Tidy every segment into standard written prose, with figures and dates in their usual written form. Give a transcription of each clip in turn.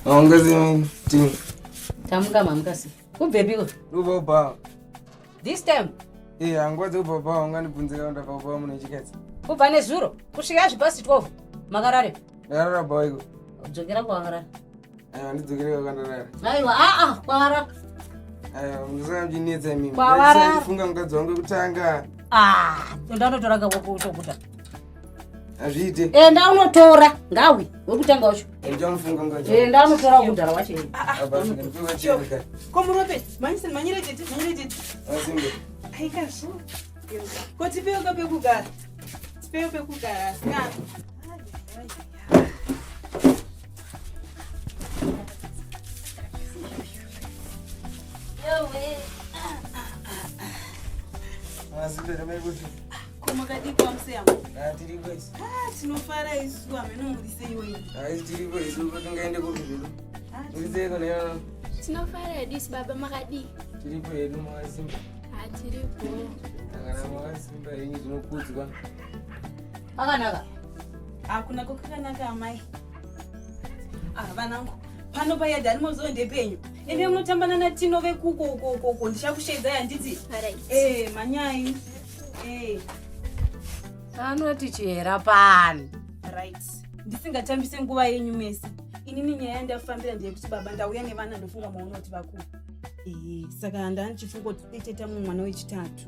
Ngazi ting. Tamuka mamkasi. Ubebiko. Ubaba. This time. Angwazi ubaba ungandibvunzira unda baba munechikadzi. Kubva nezuro kusvika zvipasi 12 makarare. Yarara boyko. Dzokera kwakarara. Ndidzokere kwakandarara. Aiwa kwakarara. Musamjinetsa mimi. Kwakarara. Mukadzi wangu kutanga. Ndanotora kutokuta. Azviite. Ndanotora ngawi wekutanga wacho. Ndichamufunga mukadzi. Ndanotora kudhara wacho. Komurope, manyire tete. Asimbe. Aikaso. Koti peuka pekugara. Pekugara. Ngani. Asimbe ndamekuti. Komakadi kwamsema. Tiri kwesi. Tinofara isu amenomurise iwe. Tiri kwesi ngaende kuzvilo. Ndizeko nayo. Tinofara disi baba makadi. Tiripo yedu makasimba. Tiripo. Kana makasimba yenyu zvinokudzwa. Akanaka. Hakuna kokanaka amai. Vanangu. Pano paya dari mozoende penyu. Ende munotambana natino vekuko ndichakushedza yanditi. Manyai. Anoti chera pani. Right. Ndisingatambise nguva yenyu mese. Inini nyaya yandafambira ndeyekuti baba ndauya nevana ndofunga maunoti vakuru. Saka ndandichifunga kuti diteta mwana wechitatu.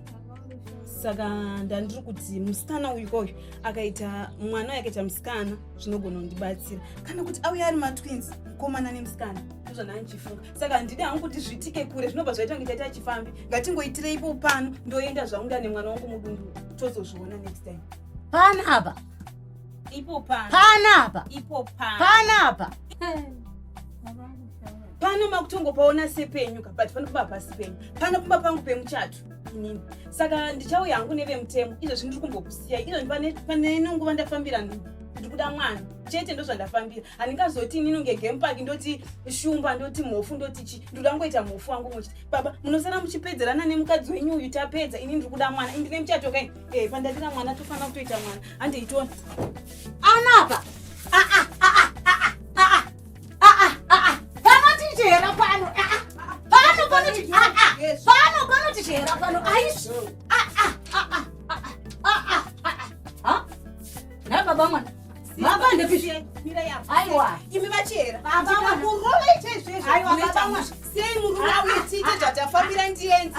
Saka ndandiri kuti musikana uyu koyo akaita mwana yakaita musikana zvinogona kundibatsira. Kana kuti auya ari matwins mukomana nemusikana ndizvo ndandichifunga. Saka ndide hangu kuti zvitike kure zvinobva zvaita kunge taita chifambi. Ngatingoitire ipo pano ndoenda zvangu ndane mwana wangu mudundu tozozviona next time. Panapa. Ipo pano. Panapa. Ipo pano. Panapa. Pano makutongopaona sepenyuka but pano kuba pasi penyu. Pano kumba pangu pemuchatu. Inini. Saka ndichauya hangu nevemutemo. Izvo zvindiri kumbokusiya. Izvo pane nguva ndafambira ndikuda mwana. Chete ndo zvandafambira. Handingazoti inini nge game park ndoti shumba ndoti mhofu ndoti chi. Ndikuda ngoita mhofu wangu muchiti. Baba munosara muchipedzerana nemukadzi wenyu uyu tapedza. Inini ndikuda mwana. Indine muchato kai. Pandadira mwana tofana kutoita mwana. Handeitona. Anapa. Chera pano. Pano chera pano. Aisu. Na baba mwana. Baba ndepishe. Mira ya. Aiwa. Imi vachera. Baba mwana. Kurola itezve. Aiwa baba mwana. Sei muruna wetite tatafambira ndienzi.